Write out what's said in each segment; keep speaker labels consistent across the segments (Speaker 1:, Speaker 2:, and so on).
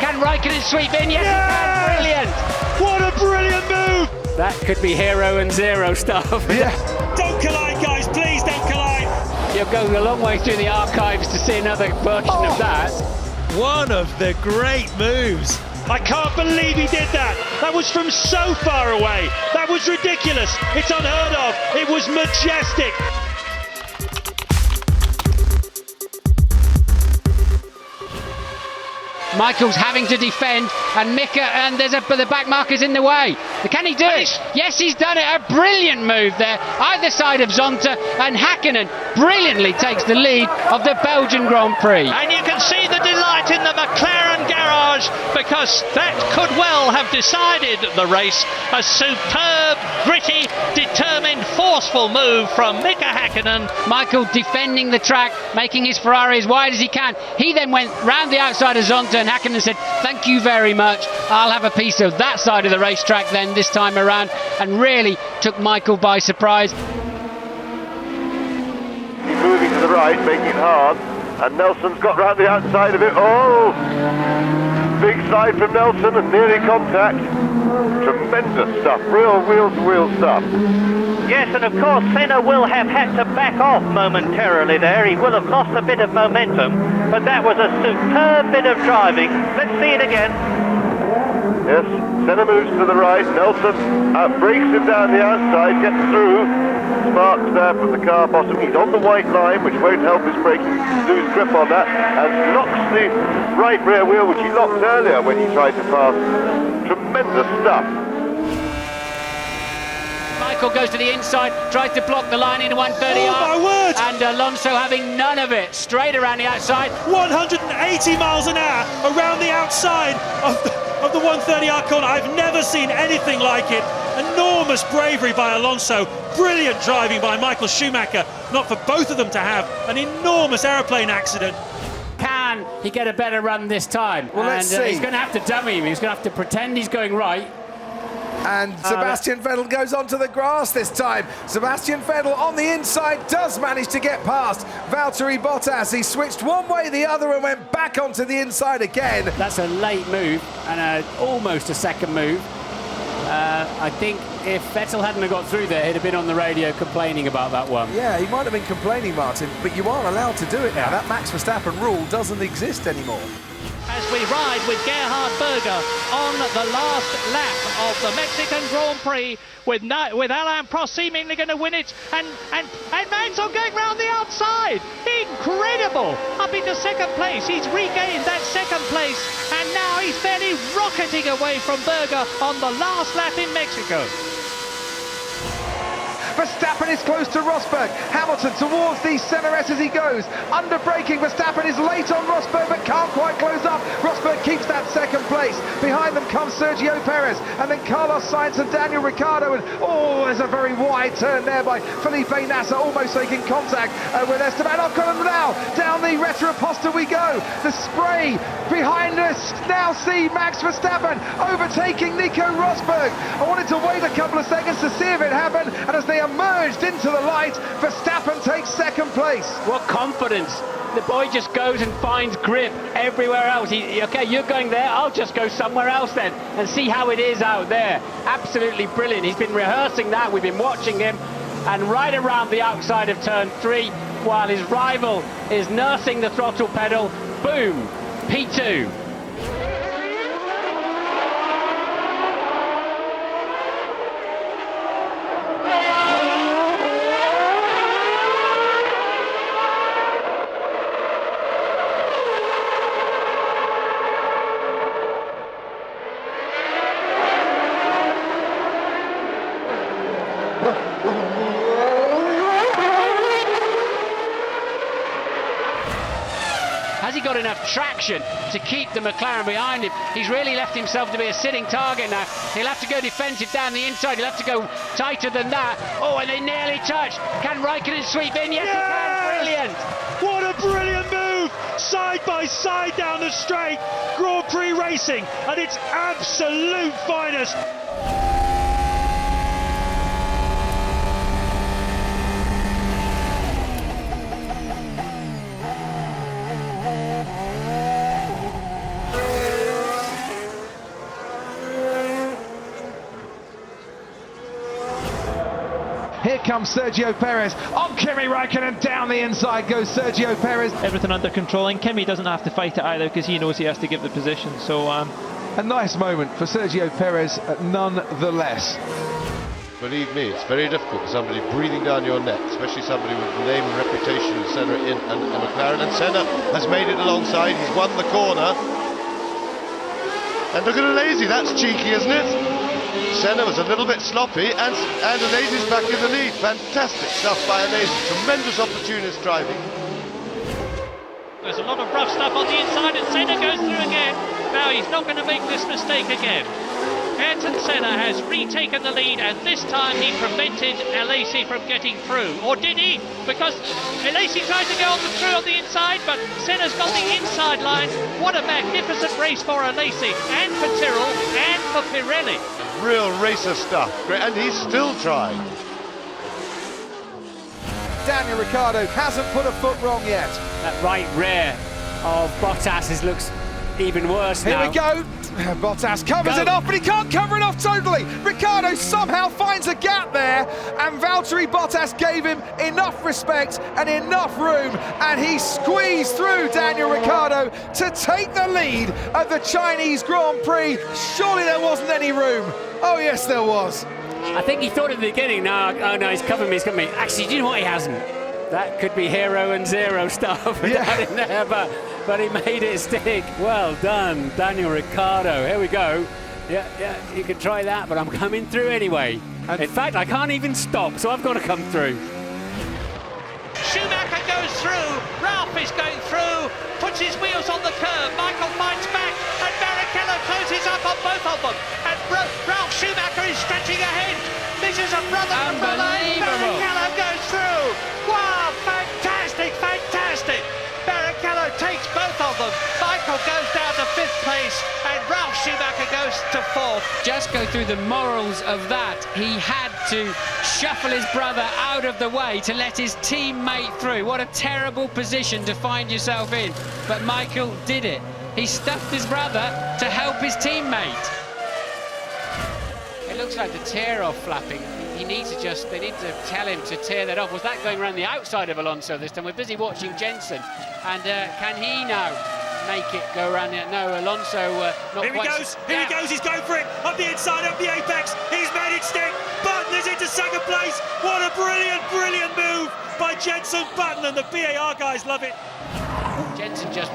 Speaker 1: Can Raikkonen sweep in? Yes, he can. Brilliant.
Speaker 2: What a brilliant move.
Speaker 1: That could be hero and zero stuff.
Speaker 2: Yeah. Don't collide, guys. Please don't collide.
Speaker 1: You're going a long way through the archives to see another version of that.
Speaker 2: One of the great moves. I can't believe he did that. That was from so far away. That was ridiculous. It's unheard of. It was majestic.
Speaker 1: Michael's having to defend, and Mika, and the back marker's in the way. Can he do it? Yes, he's done it. A brilliant move there, either side of Zonta, and Hakkinen brilliantly takes the lead of the Belgian Grand Prix.
Speaker 3: And you can see the delight in the McLaren garage, because that could well have decided the race. A superb, gritty, determined, forceful move from Mika Hakkinen.
Speaker 1: Michael defending the track, making his Ferrari as wide as he can. He then went round the outside of Zonta, and Hakkinen said, "Thank you very much. I'll have a piece of that side of the racetrack then this time around," and really took Michael by surprise.
Speaker 4: He's moving to the right, making it hard, and Nelson's got round the outside of it. Oh! Big slide from Nelson and nearly contact. Tremendous stuff, real wheel-to-wheel stuff.
Speaker 3: Yes, and of course Senna will have had to back off momentarily there. He will have lost a bit of momentum, but that was a superb bit of driving. Let's see it again.
Speaker 4: Yes, Senna moves to the right, Nelson breaks him down the outside, gets through. Sparks there from the car bottom. He's on the white line, which won't help his braking, lose grip on that, and locks the right rear wheel, which he locked earlier when he tried to pass. Tremendous stuff.
Speaker 1: Michael goes to the inside, tries to block the line into 130R.
Speaker 2: Oh my word!
Speaker 1: And Alonso having none of it, straight around the outside.
Speaker 2: 180 miles an hour around the outside of the 130R corner. I've never seen anything like it. Enormous bravery by Alonso. Brilliant driving by Michael Schumacher. Not for both of them to have an enormous aeroplane accident.
Speaker 1: Can he get a better run this time?
Speaker 5: Well, let's see.
Speaker 1: He's going to have to dummy him. He's going to have to pretend he's going right.
Speaker 5: And Sebastian Vettel goes onto the grass this time. Sebastian Vettel on the inside does manage to get past Valtteri Bottas. He switched one way, the other, and went back onto the inside again.
Speaker 1: That's a late move and almost a second move. I think if Vettel hadn't have got through there, he'd have been on the radio complaining about that one.
Speaker 5: Yeah, he might have been complaining, Martin, but you are allowed to do it now. That Max Verstappen rule doesn't exist anymore.
Speaker 3: As we ride with Gerhard Berger on the last lap of the Mexican Grand Prix, with Alain Prost seemingly going to win it, and Mansell going round the outside. Incredible! Up into second place. He's regained that second place, and now he's fairly rocketing away from Berger on the last lap in Mexico.
Speaker 6: Verstappen is close to Rosberg. Hamilton towards the center S as he goes. Under braking, Verstappen is late on Rosberg but can't quite close up. Rosberg keeps that second place. Behind them comes Sergio Perez and then Carlos Sainz and Daniel Ricciardo. And there's a very wide turn there by Felipe Nasser, almost making contact with Esteban Ocon. And now down the Retroposta we go. The spray behind us. Now see Max Verstappen overtaking Nico Rosberg. I wanted to wait a couple of seconds to see if it happened, and as they emerged into the light, Verstappen takes second place.
Speaker 1: What confidence. The boy just goes and finds grip everywhere else. Okay, you're going there, I'll just go somewhere else then and see how it is out there. Absolutely brilliant. He's been rehearsing that, we've been watching him, and right around the outside of turn 3, while his rival is nursing the throttle pedal, boom, P2. Has he got enough traction to keep the McLaren behind him? He's really left himself to be a sitting target now. He'll have to go defensive down the inside. He'll have to go tighter than that. Oh, and they nearly touched. Can Raikkonen sweep in? Yes, he can. Brilliant.
Speaker 2: What a brilliant move! Side by side down the straight. Grand Prix racing at its absolute finest.
Speaker 6: comes Sergio Perez. On Kimi Räikkönen, down the inside goes Sergio Perez.
Speaker 3: Everything under control, and Kimi doesn't have to fight it either because he knows he has to give the position. So
Speaker 6: a nice moment for Sergio Perez, nonetheless.
Speaker 7: Believe me, it's very difficult for somebody breathing down your neck, especially somebody with the name and reputation of Senna and McLaren. And Senna has made it alongside, he's won the corner. And look at Alesi, that's cheeky, isn't it? Senna was a little bit sloppy, and Alesi's back in the lead. Fantastic stuff by Alesi, tremendous opportunist driving.
Speaker 3: there's a lot of rough stuff on the inside, and Senna goes through again. Now he's not going to make this mistake again. Ayrton Senna has retaken the lead, and this time he prevented Alesi from getting through. Or did he? Because Alesi tried to go through on the inside, but Senna's got the inside line. What a magnificent race for Alesi, and for Tyrrell, and for Pirelli.
Speaker 7: Real racer stuff, great, and he's still trying.
Speaker 5: Daniel Ricciardo hasn't put a foot wrong yet.
Speaker 1: That right rear of Bottas looks even worse
Speaker 5: Here
Speaker 1: now.
Speaker 5: we go. Bottas covers it off, but he can't cover it off totally. Ricciardo somehow finds a gap there, and Valtteri Bottas gave him enough respect and enough room, and he squeezed through Daniel Ricciardo to take the lead of the Chinese Grand Prix. Surely there wasn't any room. Oh yes, there was.
Speaker 1: I think he thought at the beginning, no, oh no, he's covering me, he's covering me. Actually, do you know what, he hasn't? That could be hero and zero stuff down in there, but he made it stick. Well done, Daniel Ricciardo. Here we go. Yeah, you can try that, but I'm coming through anyway. In fact, I can't even stop, so I've got to come through.
Speaker 3: Schumacher goes through, Ralph is going through, puts his wheels on the curb, Michael fights back, and Barrichello closes up on both of them, and Ralph Schumacher is stretching ahead. This is a brother from Berlin. Barrichello goes through. Wow, fantastic, fantastic. Barrichello takes both of them. Michael goes down to 5th place, and Ralph Schumacher goes to 4th.
Speaker 8: Just go through the morals of that. He had to shuffle his brother out of the way to let his teammate through. What a terrible position to find yourself in. But Michael did it. He stuffed his brother to help his teammate.
Speaker 1: It looks like the tear-off flapping. They need to tell him to tear that off. Was that going around the outside of Alonso this time? We're busy watching Jensen. And can he now make it go around the... No, Alonso not
Speaker 2: Here
Speaker 1: quite...
Speaker 2: Here he goes, he's going for it. Up the inside, up the apex. He's made it stick. Button is into second place. What a brilliant move by Jensen Button, and the BAR guys love it.
Speaker 1: Jensen just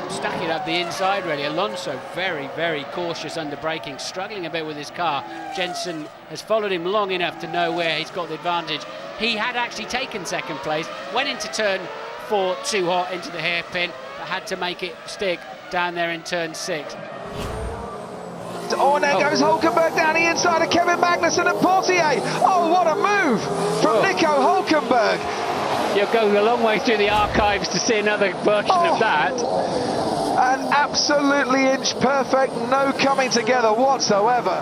Speaker 1: stuck it up the inside, really. Alonso very, very cautious under braking, struggling a bit with his car. Jensen has followed him long enough to know where he's got the advantage. He had actually taken second place, went into turn 4 too hot into the hairpin, but had to make it stick down there in turn 6.
Speaker 6: Oh, there goes Hulkenberg down the inside of Kevin Magnussen and Portier. Oh, what a move from Nico Hulkenberg.
Speaker 1: You're going a long way through the archives to see another version of that.
Speaker 6: And absolutely inch perfect, no coming together whatsoever.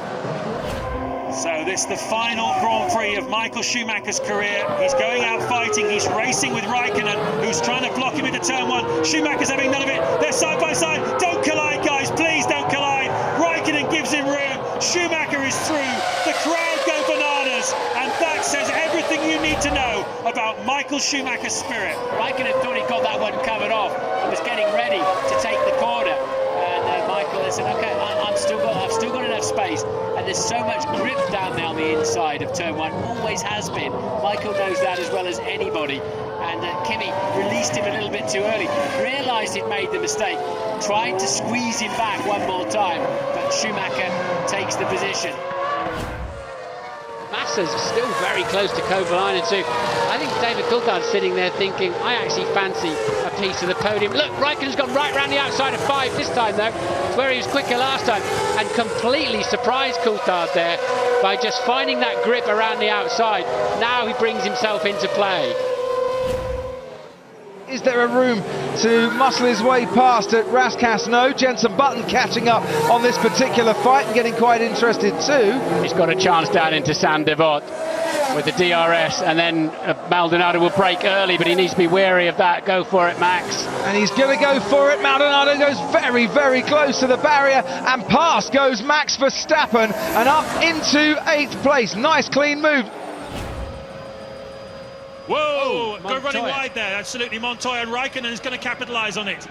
Speaker 2: So this is the final Grand Prix of Michael Schumacher's career. He's going out fighting, he's racing with Räikkönen, who's trying to block him into turn 1. Schumacher's having none of it. They're side by side. Don't collide, guys, please don't collide. Räikkönen gives him room. Schumacher is through. The crowd go bananas, and that says everything you need to know about Michael Schumacher's spirit.
Speaker 1: Räikkönen thought he got that one covered off and was getting ready to take the corner. And Michael has said, OK, I've still got enough space. And there's so much grip down there on the inside of turn 1, always has been. Michael knows that as well as anybody. And Kimi released him a little bit too early, realised he'd made the mistake, tried to squeeze him back one more time, but Schumacher takes the position. Massa's still very close to Kovalainen too. I think David Coulthard's sitting there thinking, I actually fancy a piece of the podium. Look, Raikkonen's gone right round the outside of 5 this time though. It's where he was quicker last time, and completely surprised Coulthard there by just finding that grip around the outside. Now he brings himself into play.
Speaker 6: Is there a room to muscle his way past at Raskas? No. Jensen Button catching up on this particular fight and getting quite interested too.
Speaker 1: He's got a chance down into San Devot with the DRS, and then Maldonado will break early, but he needs to be wary of that. Go for it, Max.
Speaker 6: And he's going to go for it. Maldonado goes very, very close to the barrier, and past goes Max Verstappen and up into 8th place. Nice clean move.
Speaker 2: Whoa,
Speaker 3: Oh,
Speaker 2: go running
Speaker 3: Montoya.
Speaker 2: wide there. Absolutely, Montoya, and Raikkonen is going to capitalise on it.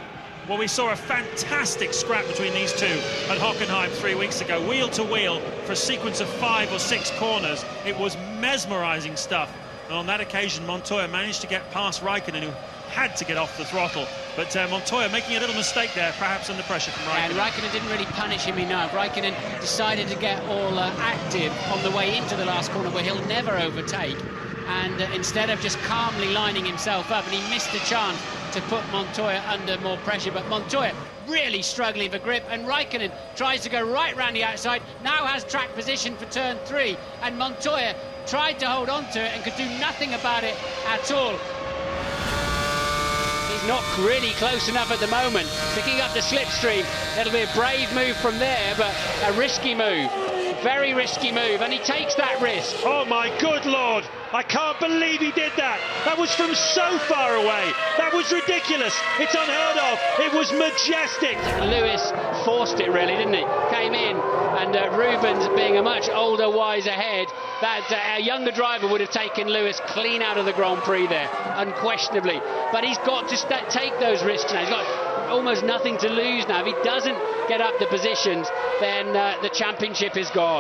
Speaker 2: Well, we saw a fantastic scrap between these two at Hockenheim 3 weeks ago, wheel to wheel for a sequence of 5 or 6 corners. It was mesmerising stuff. And on that occasion, Montoya managed to get past Raikkonen, who had to get off the throttle. But Montoya making a little mistake there, perhaps under pressure from Raikkonen.
Speaker 8: And Raikkonen didn't really punish him enough. Raikkonen decided to get all active on the way into the last corner, where he'll never overtake. And instead of just calmly lining himself up, and he missed a chance to put Montoya under more pressure. But Montoya really struggling for grip, and Raikkonen tries to go right round the outside, now has track position for turn 3, and Montoya tried to hold on to it and could do nothing about it at all.
Speaker 1: He's not really close enough at the moment. Picking up the slipstream, it'll be a brave move from there, but a risky move. Very risky move, and he takes that risk.
Speaker 2: Oh my good lord, I can't believe he did that. That was from so far away. That was ridiculous. It's unheard of. It was majestic.
Speaker 1: Lewis forced it really, didn't he? Came in, and Rubens, being a much older, wiser head, that a younger driver would have taken Lewis clean out of the Grand Prix there, unquestionably. But he's got to take those risks now. He's got almost nothing to lose now. If he doesn't get up the positions, then the championship is gone.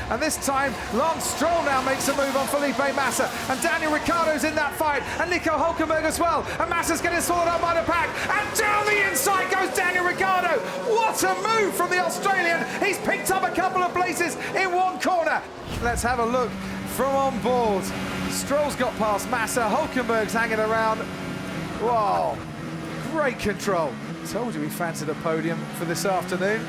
Speaker 5: And this time, Lance Stroll now makes a move on Felipe Massa. And Daniel Ricciardo's in that fight. And Nico Hülkenberg as well. And Massa's getting swallowed up by the pack. And down the inside goes Daniel Ricciardo. What a move from the Australian. He's picked up a couple of places in one corner. Let's have a look from on board. Stroll's got past Massa. Hülkenberg's hanging around. Wow, great control. Told you he fancied a podium for this afternoon.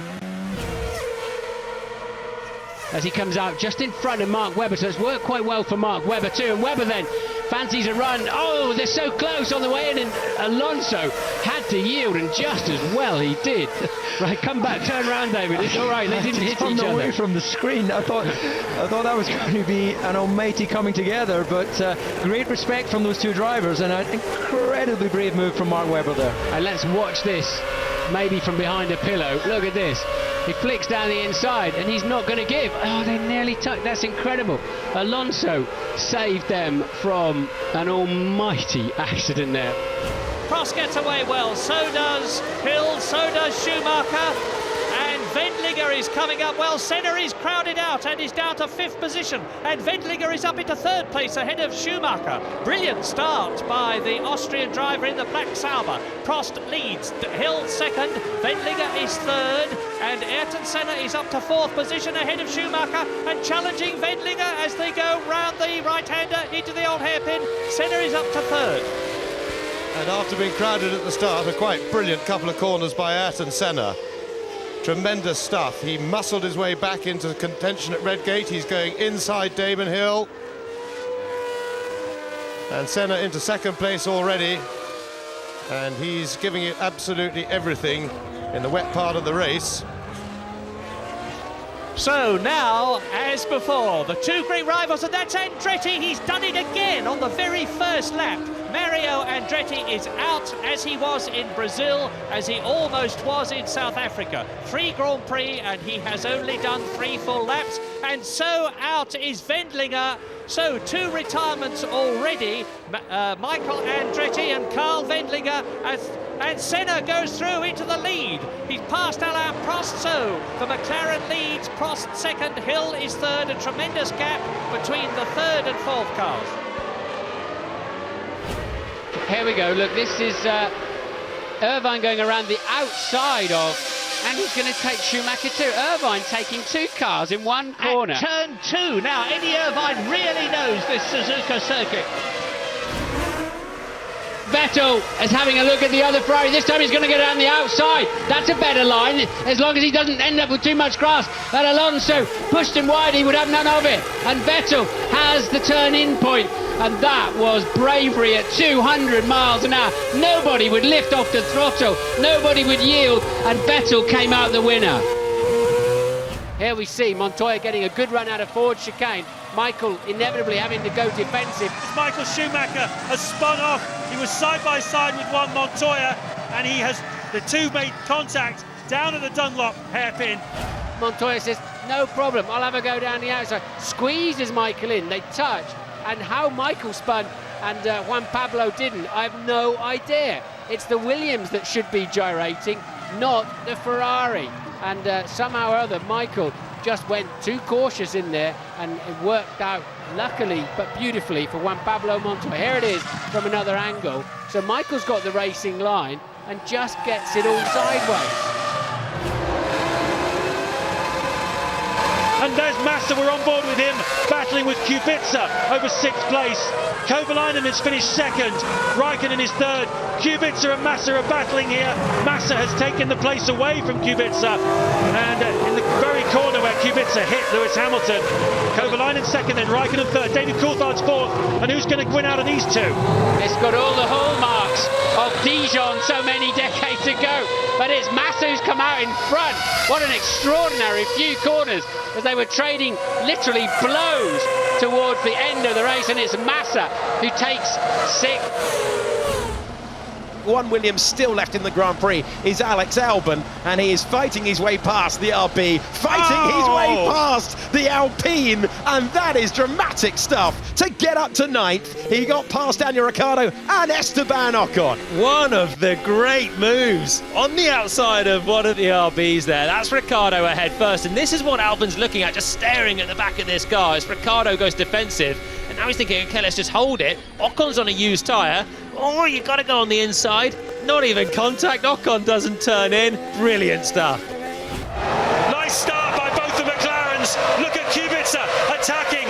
Speaker 1: As he comes out just in front of Mark Webber, so it's worked quite well for Mark Webber too, and Webber then fancies a run. Oh, they're so close on the way in, and Alonso had to yield, and just as well he did. Right, come back, turn around, David. It's all right, they didn't hit each
Speaker 9: away
Speaker 1: other.
Speaker 9: from the screen. I thought that was going to be an almighty coming together, but great respect from those two drivers, and an incredibly brave move from Mark Webber there.
Speaker 1: And let's watch this, maybe from behind a pillow. Look at this. He flicks down the inside, and he's not going to give. Oh, they nearly tucked. That's incredible. Alonso saved them from an almighty accident there.
Speaker 3: Prost gets away well, so does Hill, so does Schumacher, and Wendlinger is coming up well. Senna is crowded out and is down to 5th position, and Wendlinger is up into 3rd place ahead of Schumacher. Brilliant start by the Austrian driver in the black Sauber. Prost leads, Hill 2nd, Wendlinger is 3rd, and Ayrton Senna is up to 4th position ahead of Schumacher and challenging Wendlinger as they go round the right-hander into the old hairpin. Senna is up to 3rd.
Speaker 7: And after being crowded at the start, a quite brilliant couple of corners by Ayrton Senna. Tremendous stuff. He muscled his way back into contention at Redgate. He's going inside Damon Hill. And Senna into 2nd place already. And he's giving it absolutely everything in the wet part of the race.
Speaker 3: So now, as before, the two great rivals, and that's Andretti. He's done it again on the very first lap. Mario Andretti is out, as he was in Brazil, as he almost was in South Africa. 3 Grand Prix, and he has only done 3 full laps. And so out is Wendlinger. So 2 retirements already. Michael Andretti and Carl Wendlinger, and Senna goes through into the lead. He's passed Alain Prost, so the McLaren leads, Prost 2nd, Hill is 3rd, a tremendous gap between the 3rd and 4th cars.
Speaker 1: Here we go, look, this is Irvine going around the outside of, and he's going to take Schumacher too. Irvine taking 2 cars in one corner.
Speaker 3: At turn 2, now Eddie Irvine really knows this Suzuka circuit.
Speaker 1: Vettel is having a look at the other Ferrari. This time he's going to get around the outside. That's a better line, as long as he doesn't end up with too much grass. But Alonso pushed him wide, he would have none of it. And Vettel has the turn-in point. And that was bravery at 200 miles an hour. Nobody would lift off the throttle. Nobody would yield. And Vettel came out the winner. Here we see Montoya getting a good run out of forward chicane. Michael inevitably having to go defensive.
Speaker 2: Michael Schumacher has spun off. He was side by side with one Montoya, and the two made contact down at the Dunlop hairpin.
Speaker 1: Montoya says, no problem, I'll have a go down the outside. Squeezes Michael in, they touch, and how Michael spun and Juan Pablo didn't. I have no idea. It's the Williams that should be gyrating, not the Ferrari. And somehow or other, Michael just went too cautious in there, and it worked out luckily but beautifully for Juan Pablo Montoya. Here it is from another angle. So Michael's got the racing line and just gets it all sideways.
Speaker 2: And there's Massa, we're on board with him, battling with Kubica over 6th place. Kovalainen has finished 2nd, Raikkonen is 3rd. Kubica and Massa are battling here. Massa has taken the place away from Kubica. And in the very corner where Kubica hit Lewis Hamilton, Kovalainen 2nd, then Raikkonen 3rd. David Coulthard's 4th. And who's going to win out of these two?
Speaker 1: It's got all the hallmarks of Dijon so many decades ago. But it's Massa who's come out in front. What an extraordinary few corners, as they were trading literally blows towards the end of the race, and it's Massa who takes 6th.
Speaker 10: One Williams still left in the Grand Prix is Alex Albon, and he is fighting his way past the RB, fighting his way past the Alpine, and that is dramatic stuff. To get up to 9th, he got past Daniel Ricciardo and Esteban Ocon.
Speaker 11: One of the great moves on the outside of one of the RBs there. That's Ricciardo ahead first, and this is what Albon's looking at, just staring at the back of this car as Ricciardo goes defensive. And now he's thinking, okay, let's just hold it. Ocon's on a used tyre. Oh, you got to go on the inside. Not even contact. Ocon doesn't turn in. Brilliant stuff.
Speaker 2: Nice start by both the McLarens. Look at Kubica attacking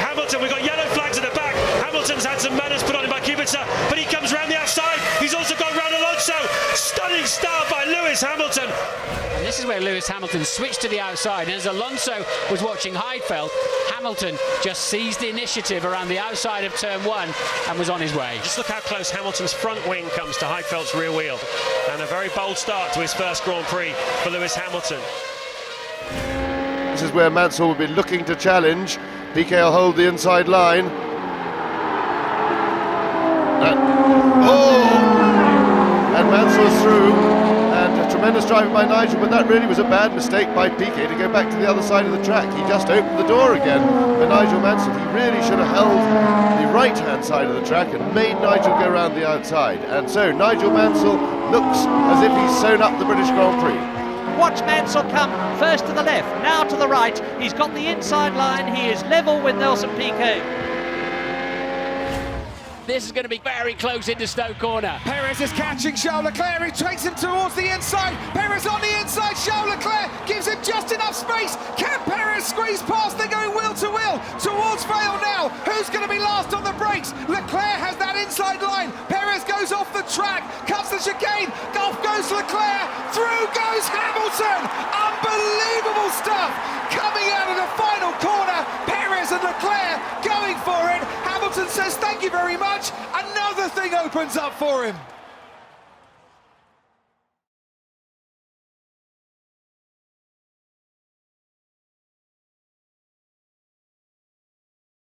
Speaker 2: Hamilton. We've got yellow flags at the back. Hamilton's had some manners put on him by Kubica, but he comes round the outside. He's also gone round Alonso. Stunning start by Lewis Hamilton.
Speaker 1: And this is where Lewis Hamilton switched to the outside. And as Alonso was watching Heidfeld, Hamilton just seized the initiative around the outside of turn 1 and was on his way.
Speaker 2: Just look how close Hamilton's front wing comes to Heidfeld's rear wheel. And a very bold start to his first Grand Prix for Lewis Hamilton.
Speaker 4: This is where Mansell will be looking to challenge. Piquet will hold the inside line. And Mansell's through. And a tremendous driving by Nigel, but that really was a bad mistake by Piquet to go back to the other side of the track. He just opened the door again for Nigel Mansell. He really should have held the right-hand side of the track and made Nigel go around the outside. And so Nigel Mansell looks as if he's sewn up the British Grand Prix.
Speaker 3: Watch Mansell come first to the left, now to the right. He's got the inside line. He is level with Nelson Piquet.
Speaker 1: This is going to be very close into Stoke Corner.
Speaker 5: Perez is catching Charles Leclerc, he takes him towards the inside. Perez on the inside, Charles Leclerc gives him just enough space. Can Perez squeeze past? They're going wheel to wheel towards Vale now. Who's going to be last on the brakes? Leclerc has that inside line. Perez goes off the track, cuts the chicane. Off goes Leclerc, through goes Hamilton. Unbelievable stuff coming out of the final corner. Perez and Leclerc going for it. Hamilton says thank you very much. Another thing opens up for him.